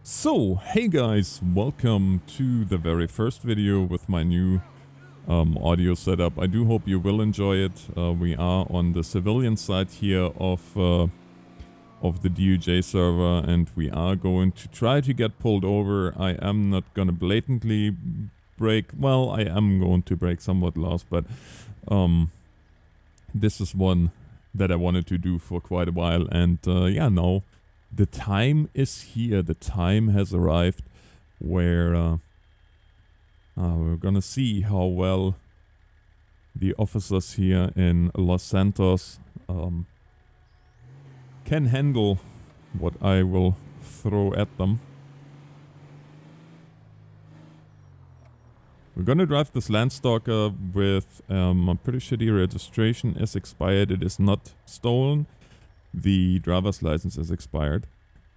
So, hey guys, welcome to the very first video with my new audio setup. I do hope you will enjoy it. We are on the civilian side here of the DUJ server, and we are going to try to get pulled over. I am not gonna blatantly break, well, I am going to break somewhat laws, but this is one that I wanted to do for quite a while, and yeah, no. The time is here. The time has arrived where we're gonna see how well the officers here in Los Santos can handle what I will throw at them. We're gonna drive this Landstalker with a pretty shitty registration. Is expired. It is not stolen. The driver's license is expired,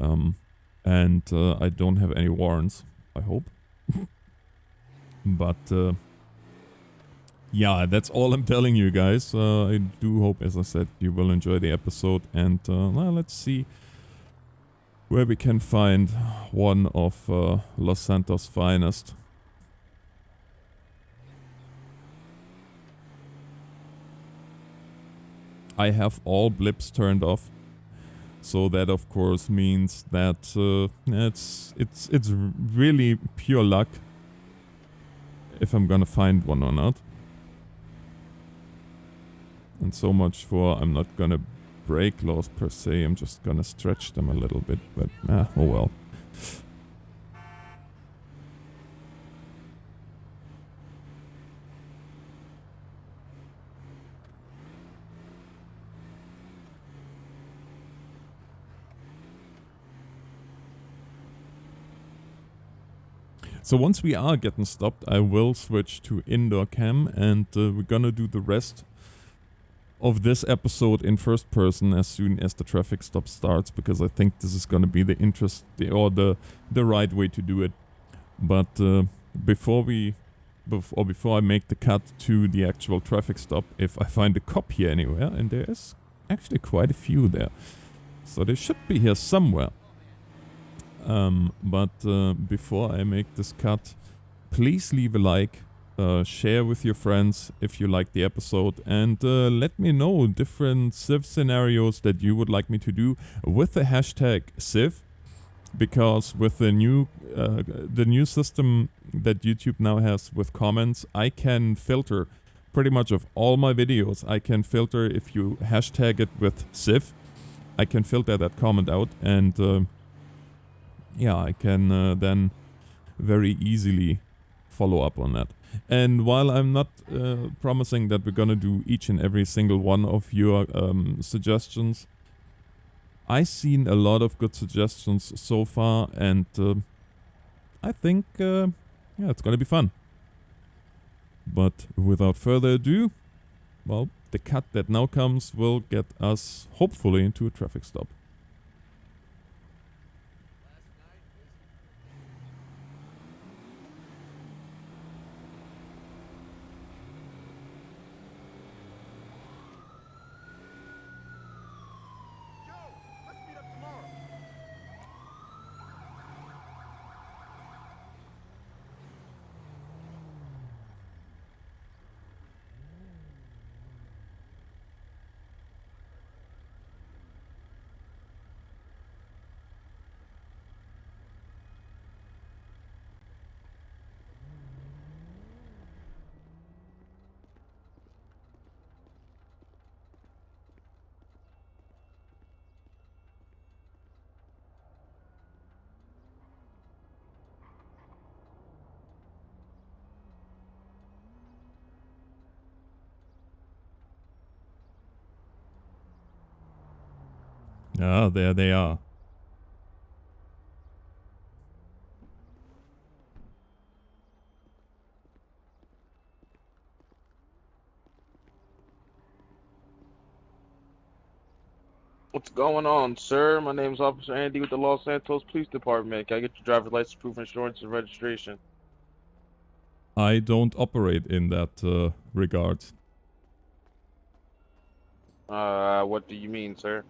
and I don't have any warrants, I hope. But yeah, that's all I'm telling you guys. I do hope, as I said, you will enjoy the episode, and well, let's see where we can find one of Los Santos' finest. I have all blips turned off, so that of course means that it's really pure luck if I'm gonna find one or not. And so much for I'm not gonna break laws per se. I'm just gonna stretch them a little bit, but oh well. So once we are getting stopped, I will switch to indoor cam, and we're gonna do the rest of this episode in first person as soon as the traffic stop starts, because I think this is gonna be the the right way to do it. But before I make the cut to the actual traffic stop, if I find a cop here anywhere, and there is actually quite a few there, so they should be here somewhere. But before I make this cut, please leave a like, share with your friends if you like the episode, and let me know different Civ scenarios that you would like me to do with the hashtag Civ, because with the new system that YouTube now has with comments, I can filter pretty much of all my videos. I can filter if you hashtag it with Civ, I can filter that comment out, and yeah, I can then very easily follow up on that. And while I'm not promising that we're gonna do each and every single one of your suggestions, I've seen a lot of good suggestions so far, and I think yeah, it's gonna be fun. But without further ado, well, the cut that now comes will get us hopefully into a traffic stop. Ah, there they are. What's going on, sir? My name is Officer Andy with the Los Santos Police Department. Can I get your driver's license, proof of insurance, and registration? I don't operate in that regard. What do you mean, sir?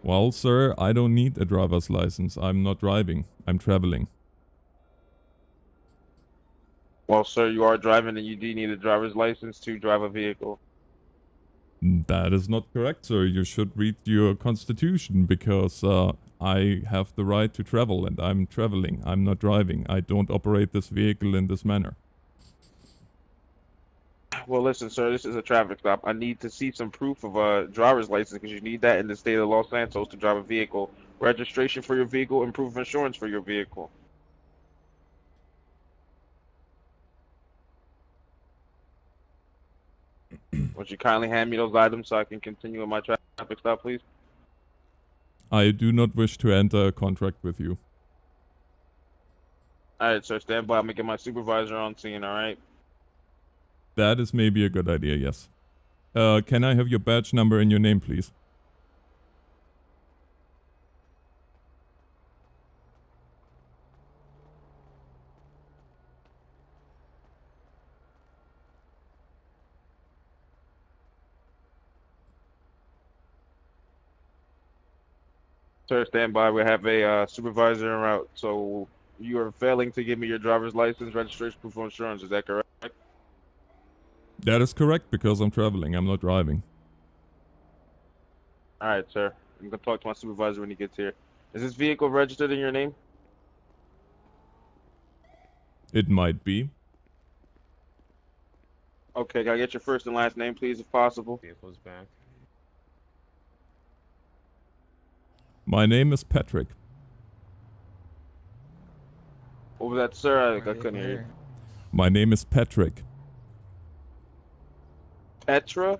Well, sir, I don't need a driver's license. I'm not driving. I'm traveling. Well, sir, you are driving and you do need a driver's license to drive a vehicle. That is not correct, sir. You should read your constitution because I have the right to travel and I'm traveling. I'm not driving. I don't operate this vehicle in this manner. Well, listen, sir, this is a traffic stop. I need to see some proof of a driver's license because you need that in the state of Los Santos to drive a vehicle. Registration for your vehicle and proof of insurance for your vehicle. Would you kindly hand me those items so I can continue with my traffic stop, please? I do not wish to enter a contract with you. Alright, sir, stand by. I'm gonna get my supervisor on scene, alright? That is maybe a good idea, yes. Can I have your badge number and your name, please? Sir, stand by. We have a supervisor en route. So you are failing to give me your driver's license, registration, proof of insurance. Is that correct? That is correct because I'm traveling. I'm not driving. All right, sir. I'm gonna talk to my supervisor when he gets here. Is this vehicle registered in your name? It might be. Okay, can I get your first and last name, please, if possible? Vehicle's back. My name is Patrick. What was that, sir? I couldn't hear you. My name is Patrick. Petra?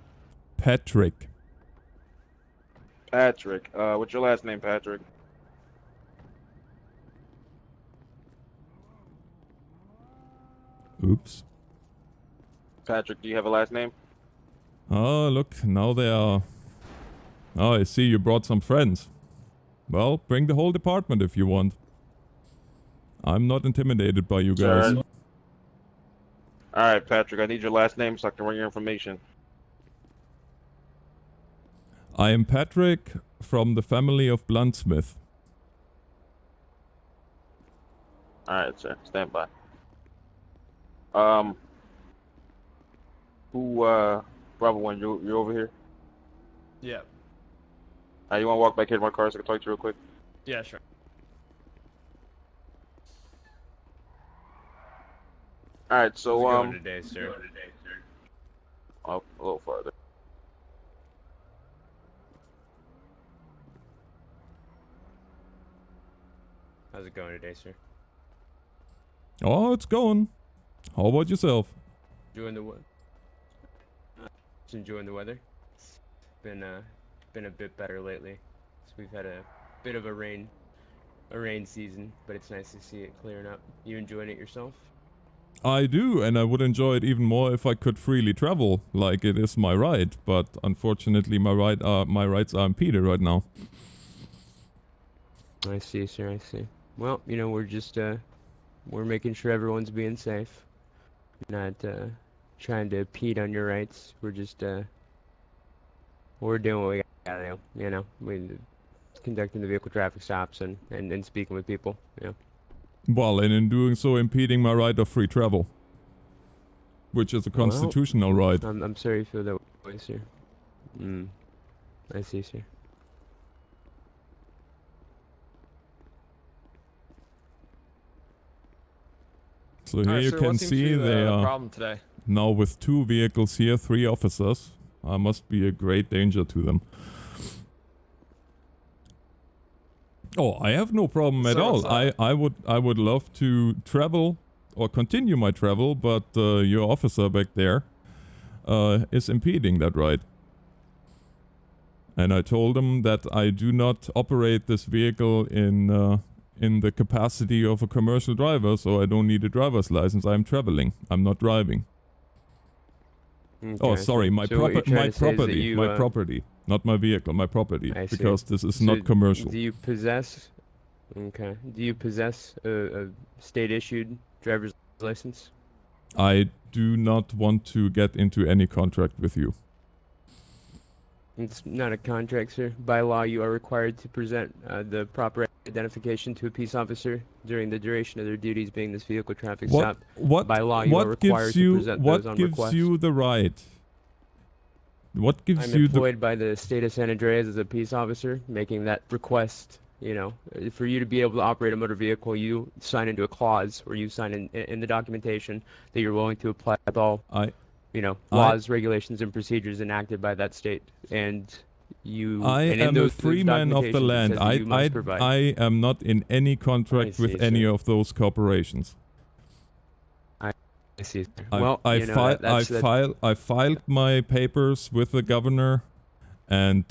Patrick. Patrick. What's your last name, Patrick? Oops. Patrick, do you have a last name? Oh, look, now they are... Oh, I see you brought some friends. Well, bring the whole department if you want. I'm not intimidated by you guys. Sir. Alright, Patrick, I need your last name so I can run your information. I am Patrick from the family of Bluntsmith. Alright, sir. Stand by. Bravo 1, you over here? Yeah. You wanna walk back here to my car so I can talk to you real quick? Yeah, sure. Alright, so, How's it going today, sir? Oh, a little farther. How's it going today, sir? Oh, it's going. How about yourself? Enjoying the weather? Just enjoying the weather. Been a bit better lately. So we've had a bit of a rain season, but it's nice to see it clearing up. You enjoying it yourself? I do, and I would enjoy it even more if I could freely travel, like it is my right. But unfortunately, my rights are impeded right now. I see, sir. I see. Well, you know, we're just we're making sure everyone's being safe. Not trying to impede on your rights. We're just we're doing what we gotta do. You know, we conducting the vehicle traffic stops and speaking with people. You know. Well, and in doing so, impeding my right of free travel, which is a constitutional right. I'm sorry you feel that way, sir. I see, sir. So here you can see they are problem today. now with 2 vehicles here, 3 officers. I must be a great danger to them. Oh, I have no problem at all. I would love to travel or continue my travel, but your officer back there is impeding that right. And I told him that I do not operate this vehicle in the capacity of a commercial driver, so I don't need a driver's license. I'm traveling. I'm not driving. Okay. Oh, sorry, my property, not my vehicle, my property, because this is not commercial. Do you possess? Okay. Do you possess a state-issued driver's license? I do not want to get into any contract with you. It's not a contract, sir. By law, you are required to present the proper identification to a peace officer during the duration of their duties being this vehicle traffic stop. By law, you are required to present those on request. What gives you the right? What gives I'm you employed by the state of San Andreas as a peace officer, making that request. You know, for you to be able to operate a motor vehicle, you sign into a clause, or you sign in the documentation that you're willing to apply all, laws, regulations, and procedures enacted by that state. And you, I and am a free man of the land. I am not in any contract with any of those corporations. I see. I filed my papers with the governor, and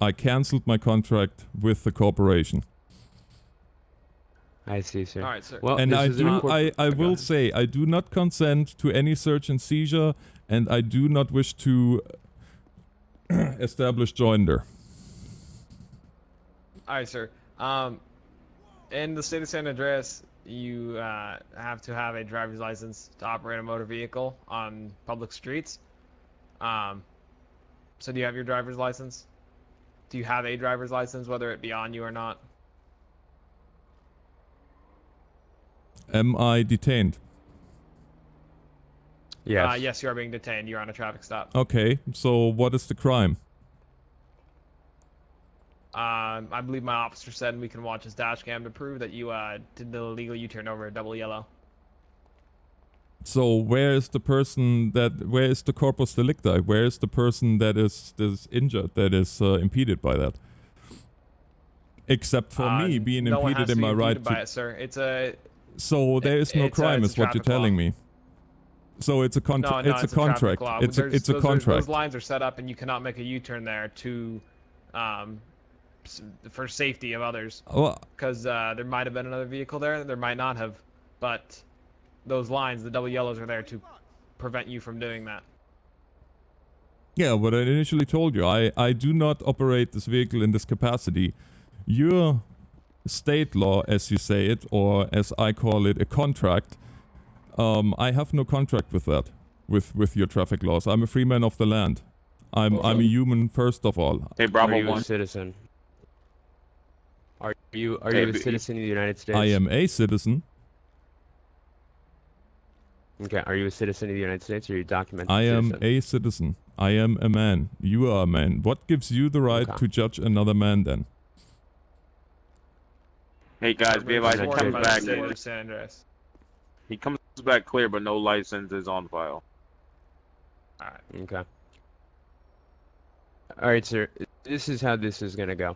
I cancelled my contract with the corporation. I see, sir. All right, sir. Well, and I will say I do not consent to any search and seizure, and I do not wish to establish joinder. All right, sir. In the state of San Andreas, you have to have a driver's license to operate a motor vehicle on public streets. So do you have your driver's license? Do you have a driver's license, whether it be on you or not? Am I detained? Yes. Yes, you are being detained. You're on a traffic stop. Okay, so what is the crime? I believe my officer said we can watch his dash cam to prove that you did the illegal U-turn over a double yellow. So where is the corpus delicti? Where is the person that is injured, that is impeded by that? Except for me being impeded in my right to... By it, sir. So there is no crime, is what you're telling me. So it's a contract. No, it's a contract. It's a contract. Those lines are set up, and you cannot make a U-turn there for safety of others. Because there might have been another vehicle there. There might not have, but those lines, the double yellows, are there to prevent you from doing that. Yeah, what I initially told you, I do not operate this vehicle in this capacity. Your state law, as you say it, or as I call it, a contract. I have no contract with that, with your traffic laws. I'm a free man of the land. I'm a human first of all. Hey, Bravo Are you 1. a citizen? Are you a citizen of the United States? I am a citizen. Okay, are you a citizen of the United States, or are you documented I am citizen? a citizen. I am a man. You are a man. What gives you the right to judge another man then? Hey guys, be advised, he comes back. San Andreas. He comes back clear, but no license is on file. Alright. Okay. Alright, sir. This is how this is gonna go.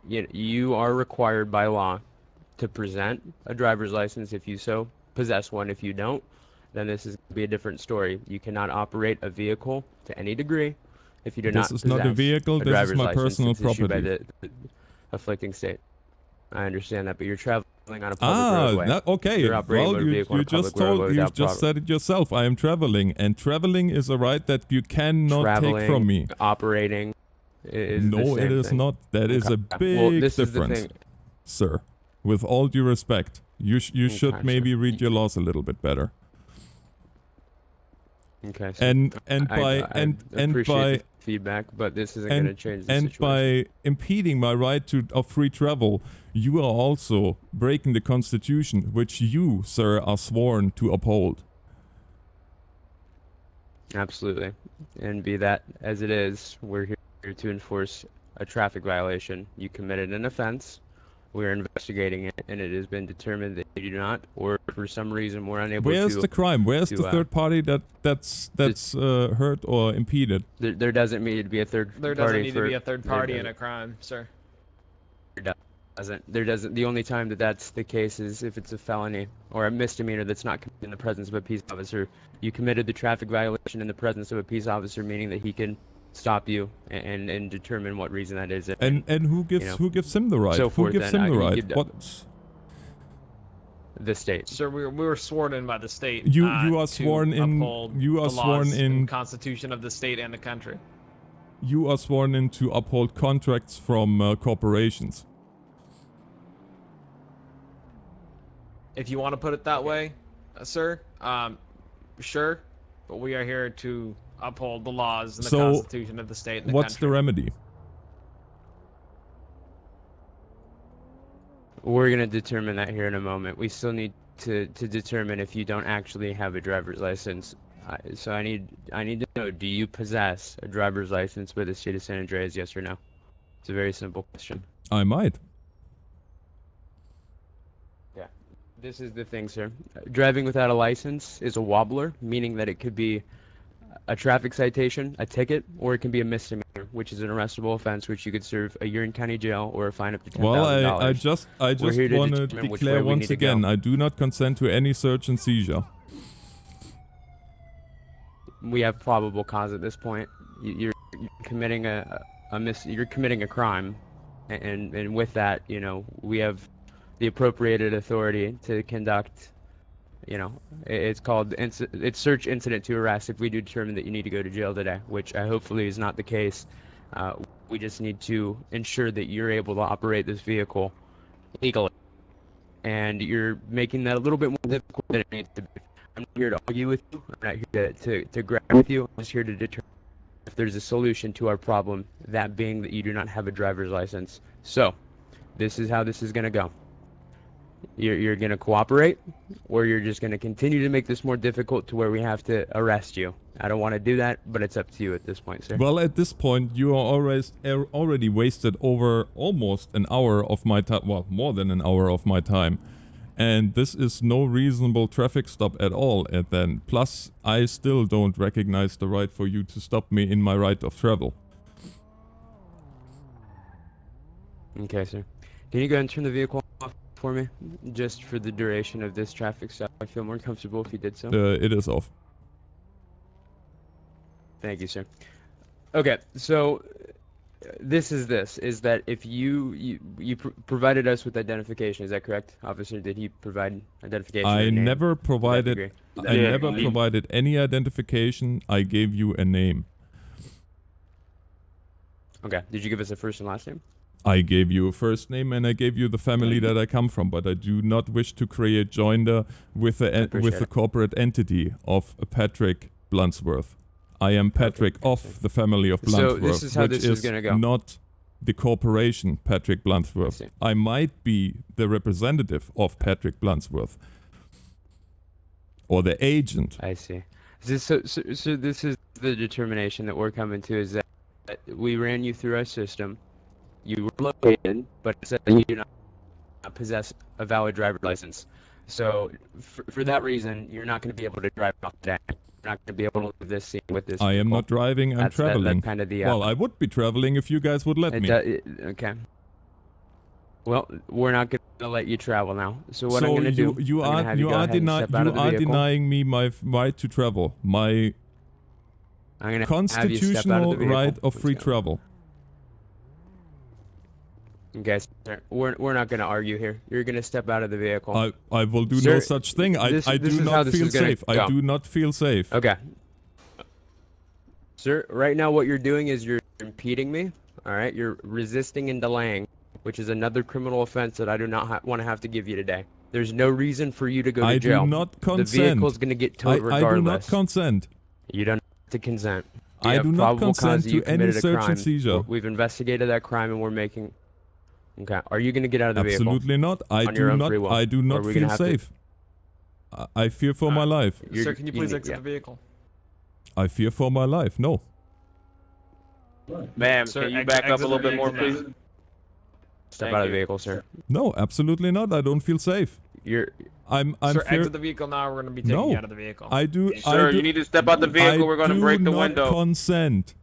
You are required by law to present a driver's license if you so possess one. If you don't, then this is going to be a different story. You cannot operate a vehicle to any degree if you do not possess This is not a vehicle, this is my personal property. By the afflicting state. I understand that, but you're traveling on a public roadway. Okay. Well, you just said it yourself. I am traveling, and traveling is a right that you cannot take from me. Operating is no, it is not. That is a big difference, sir. With all due respect, you should maybe read your laws a little bit better. Okay. So and by feedback, but this isn't going to change the situation. And by impeding my right of free travel, you are also breaking the Constitution, which you, sir, are sworn to uphold. Absolutely. And be that as it is, we're here to enforce a traffic violation. You committed an offense. We're investigating it, and it has been determined that you do not, or for some reason we're unable to... Where's the crime? Where's the third party that's hurt or impeded? There doesn't need to be a third party. There doesn't need to be a third party in a crime, sir. There doesn't. The only time that's the case is if it's a felony or a misdemeanor that's not committed in the presence of a peace officer. You committed the traffic violation in the presence of a peace officer, meaning that he can stop you and determine what reason that is. And who gives him the right? So who gives him the right? What? The state. Sir, we were sworn in by the state. You are sworn in. You are the sworn laws in. And Constitution of the state and the country. You are sworn in to uphold contracts from corporations. If you want to put it that way, sir, sure. But we are here to uphold the laws and the So, Constitution of the state and the what's the country. remedy? We're gonna determine that here in a moment. We still need to determine if you don't actually have a driver's license. So I need to know: do you possess a driver's license for the state of San Andreas? Yes or no? It's a very simple question. I might. Yeah. This is the thing, sir. Driving without a license is a wobbler, meaning that it could be a traffic citation, a ticket, or it can be a misdemeanor, which is an arrestable offense, which you could serve a year in county jail or a fine up to $10,000. Well, I just here to want to determine which declare way we once need to again, go. I do not consent to any search and seizure. We have probable cause at this point. You're committing you're committing a crime, and with that, you know, we have the appropriated authority to conduct. You know, it's called it's search incident to arrest if we do determine that you need to go to jail today, which hopefully is not the case. We just need to ensure that you're able to operate this vehicle legally, and you're making that a little bit more difficult than it needs to be. I'm not here to argue with you. I'm not here to grab with you. I'm just here to determine if there's a solution to our problem, that being that you do not have a driver's license. So, this is how this is going to go. You're going to cooperate, or you're just going to continue to make this more difficult to where we have to arrest you. I don't want to do that, but it's up to you at this point, sir. Well, at this point, you are already wasted over almost an hour of my time. Well, more than an hour of my time. And this is no reasonable traffic stop at all. And then, plus, I still don't recognize the right for you to stop me in my right of travel. Okay, sir. Can you go ahead and turn the vehicle off for me? Just for the duration of this traffic stop. I feel more comfortable if you did so. It is off. Thank you, sir. Okay, so this is that if you provided us with identification, is that correct? Officer, did he provide identification? I or never name? provided any identification. I gave you a name. Okay, did you give us a first and last name? I gave you a first name and I gave you the family that I come from, but I do not wish to create joinder with the corporate entity of Patrick Bluntsmith. I am Patrick of the family of Bluntsmith, So this is how this is gonna go. Not the corporation Patrick Bluntsmith. I might be the representative of Patrick Bluntsmith. Or the agent. I see. So this is the determination that we're coming to, is that we ran you through our system. You were located, but it said that you do not possess a valid driver's license. So for that reason, you're not going to be able to drive off today. You're not going to be able to leave this scene with this. I am not driving, I'm traveling. That's kind of the, well, I would be traveling if you guys would let me. Okay. Well, we're not going to let you travel now. So what I'm going to do, you are denying me my right to travel, my constitutional right of free travel. Okay, sir. We're not going to argue here. You're going to step out of the vehicle. I will do no such thing. I do not feel safe. I do not feel safe. Okay. Sir, right now what you're doing is you're impeding me. All right? You're resisting and delaying, which is another criminal offense that I do not want to have to give you today. There's no reason for you to go to jail. I do not consent. The vehicle's going to get towed regardless. I do not consent. You don't have to consent. I do not consent to any search and seizure. We've investigated that crime and we're making... Okay. Are you going to get out of the vehicle? Absolutely not. I do not feel safe. I fear for my life. Sir, can you please exit the vehicle? I fear for my life. No. Ma'am, can you back up a little bit more, please? Step out of the vehicle, sir. No, absolutely not. I don't feel safe. I'm Sir, exit the vehicle now. We're going to be taking you out of the vehicle. Sir, you need to step out the vehicle. We're going to break the window. I do not consent.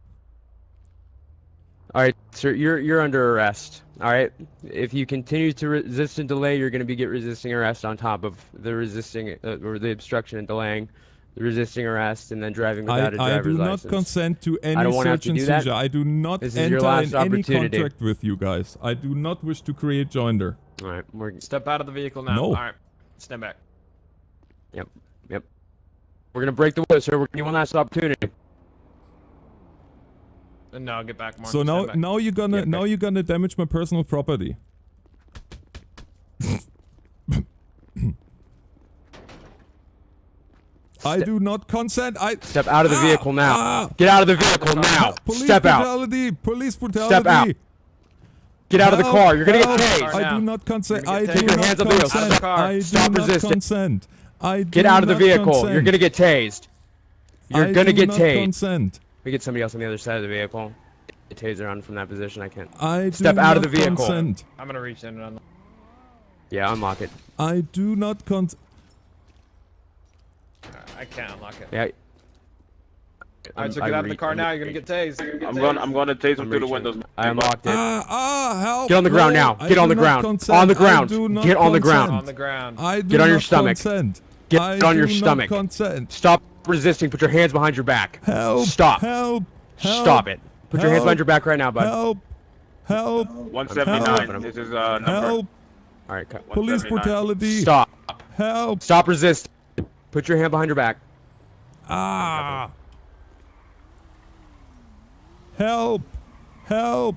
All right, sir, you're under arrest. All right, if you continue to resist and delay, you're going to get resisting arrest on top of the resisting or the obstruction and delaying, the resisting arrest, and then driving without a driver's license. I do not consent to any search and seizure. I do not enter in any contract with you guys. I do not wish to create joinder. All right, step out of the vehicle now. No. All right, stand back. Yep. We're going to break the window, sir. We're going to give you one last opportunity. No, get back more. So now you're gonna damage my personal property. I do not consent. Step out of the vehicle now. Get out of the vehicle now. Police Step out. brutality. Police brutality. Step out. Get out of the car. You're gonna get tased. I do not consent. I Take do your not hands up the consent. car. I do Stop not resisting. consent. I do Get out of the not vehicle. consent. You're gonna get tased. You're gonna get not tased. Consent. We get somebody else on the other side of the vehicle. The taser on from that position. I can't. I Step do out of not the vehicle. Consent. I'm gonna reach in and unlock. Yeah, unlock it. I do not consent. I can't unlock it. Yeah. Alright, so get out of the car now. You're gonna get tased. I'm gonna tase him through the windows. I unlocked it. Help! Get on the ground now. Get on the ground. On the ground. Get on the ground. On the ground. I do Get on your not stomach. Consent. Get I on your do not stomach. Consent. Stop resisting. Put your hands behind your back. Help! Stop. Help! Help! Stop it. Put your hands Help. behind your back right now, bud. Help! Help! 179. This is number. Help! All right, cut. Police 179. brutality! Stop. Help! Stop resisting. Put your hand behind your back. Help! Help!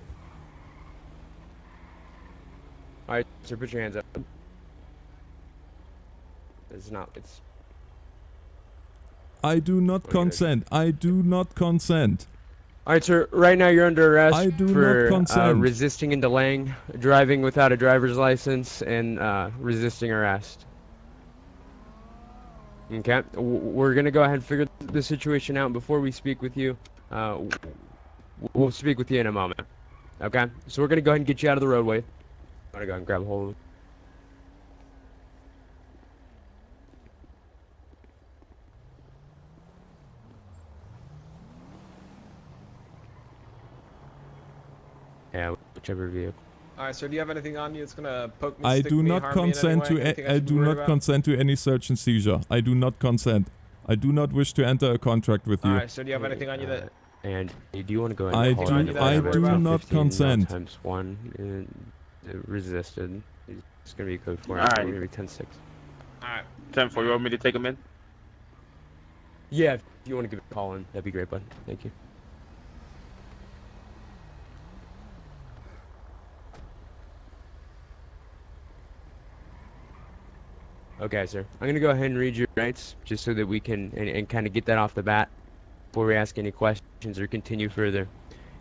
All right, sir, put your hands up. It's not. It's. I do not consent. I do not consent. All right, sir. Right now, you're under arrest I do for not consent. resisting and delaying, driving without a driver's license, and resisting arrest. Okay. We're gonna go ahead and figure the situation out. Before we speak with you, we'll speak with you in a moment. Okay. So we're gonna go ahead and get you out of the roadway. I'm gonna go ahead and grab a hold of him. Yeah, whichever vehicle. Alright, sir, do you have anything on you that's gonna poke me, I stick do me, not harm me in any consent way? to. Anything I I should be do worried not about? consent to any search and seizure. I do not consent. I do not wish to enter a contract with you. Alright, sir, do you have anything on you that... And do you want to go ahead I and call do- in the I driver? do not 15 consent. Times 1 resisted. It's gonna be code 4. Alright. It's gonna be 10-6. Alright. 10-4. You want me to take him in? Yeah, if you want to give a call in, that'd be great, bud. Thank you. Okay, sir. I'm gonna go ahead and read your rights, just so that we can and kind of get that off the bat before we ask any questions or continue further.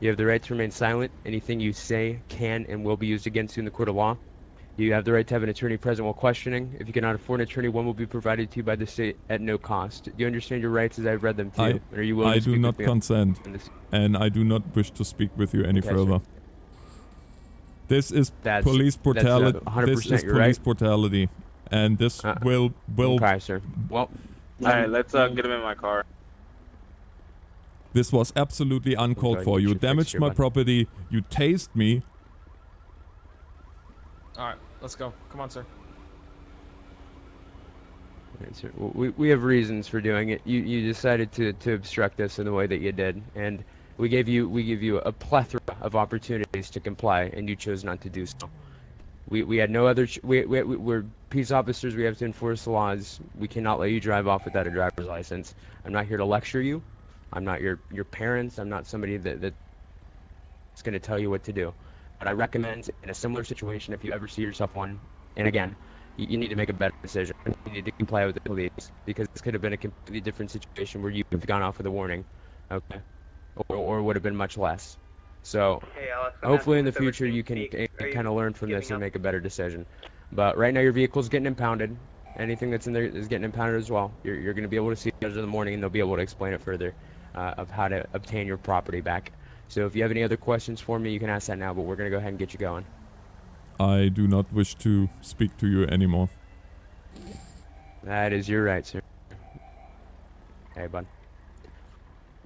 You have the right to remain silent. Anything you say can and will be used against you in the court of law. You have the right to have an attorney present while questioning. If you cannot afford an attorney, one will be provided to you by the state at no cost. Do you understand your rights as I've read them to you? Are you willing I to do speak not with me on consent, this? and I do not wish to speak with you any Okay, further. sir. This is That's- police brutality. 100% This is you're police right. brutality, and this will. Okay, sir. Well, Alright, let's get him in my car. This was absolutely uncalled Okay, for. you You should fix damaged your my button. property. You tased me. Alright, let's go. Come on, sir. Alright, sir. We have reasons for doing it. You decided to obstruct us in the way that you did, and we gave you a plethora of opportunities to comply, and you chose not to do so. We had no other. We're peace officers. We have to enforce the laws. We cannot let you drive off without a driver's license. I'm not here to lecture you. I'm not your parents. I'm not somebody that's going to tell you what to do. But I recommend, in a similar situation, if you ever see yourself one, and again, you need to make a better decision. You need to comply with the police, because this could have been a completely different situation where you would have gone off with a warning, okay, or would have been much less. So Hey, Alex, I'm hopefully in asking the if future you can speak. Are kind of learn from this giving and up? make a better decision. But right now your vehicle's getting impounded. Anything that's in there is getting impounded as well. You're going to be able to see it in the morning, and they'll be able to explain it further of how to obtain your property back. So if you have any other questions for me, you can ask that now, but we're going to go ahead and get you going. I do not wish to speak to you anymore. That is your right, sir. Hey, bud.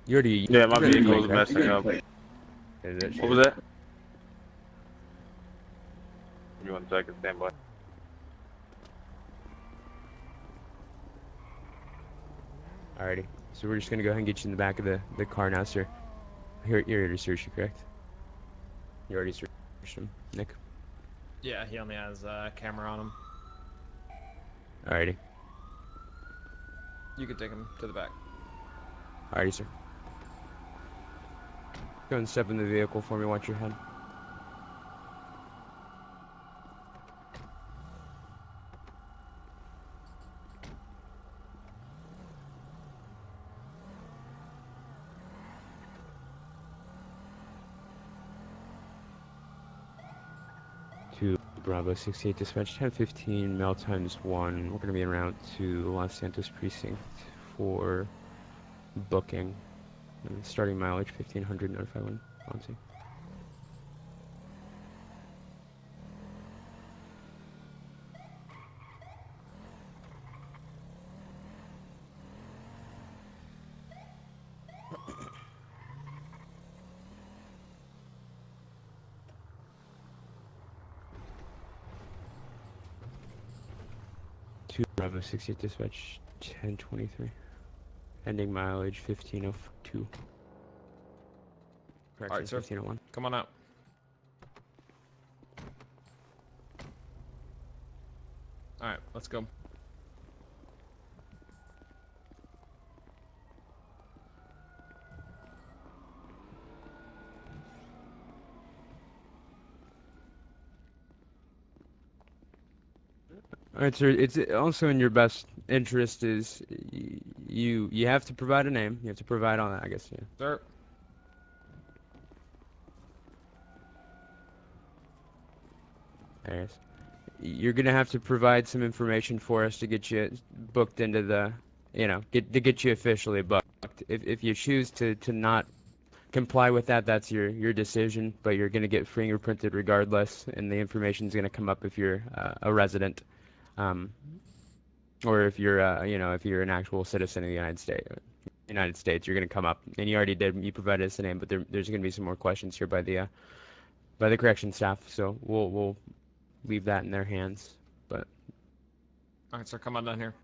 You already... Yeah, my you already vehicle is played, correct? messing up. Is it? What was that? Give me 1 second, stand by. Alrighty. So we're just going to go ahead and get you in the back of the car now, sir. You're here to search you, correct? You already searched him, Nick? Yeah, he only has a camera on him. Alrighty. You can take him to the back. Alrighty, sir. Go and step in the vehicle for me, watch your head. To Bravo 68 Dispatch 1015, mail times 1. We're going to be en route to Los Santos Precinct for booking. Starting mileage 1500, notify when on scene. To Bravo 68 Dispatch 1023. Ending mileage 1502. Correction, Alright, sir. 1501. Come on out. Alright, let's go. Alright, sir. It's also in your best interest is you have to provide a name. You have to provide all that, I guess. Yeah. Sir. There it is. You're gonna have to provide some information for us to get you booked into the, to get you officially booked. If you choose to not comply with that, that's your decision. But you're gonna get fingerprinted regardless, and the information's gonna come up if you're a resident, or if you're if you're an actual citizen of the United States, you're gonna come up. And you already did. You provided us a name, but there's gonna be some more questions here by the correction staff. So we'll leave that in their hands. But Alright, sir, come on down here.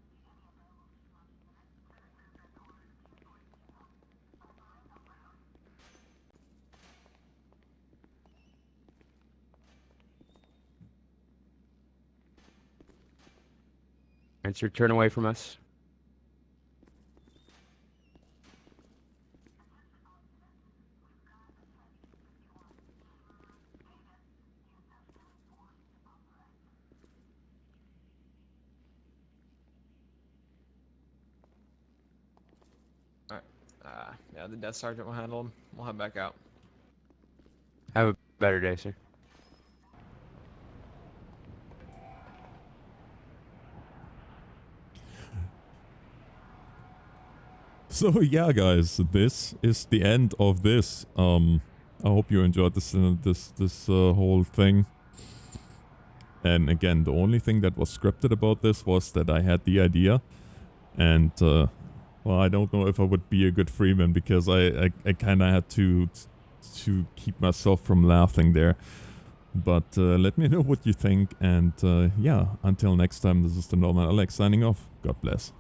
alright, sir, turn away from us. Yeah, the desk sergeant will handle him. We'll head back out. Have a better day, sir. So yeah, guys, this is the end of this. I hope you enjoyed this whole thing. And again, the only thing that was scripted about this was that I had the idea, and well, I don't know if I would be a good Freeman because I kind of had to keep myself from laughing there. But let me know what you think, and yeah, until next time, this is the NorthernAlex signing off. God bless.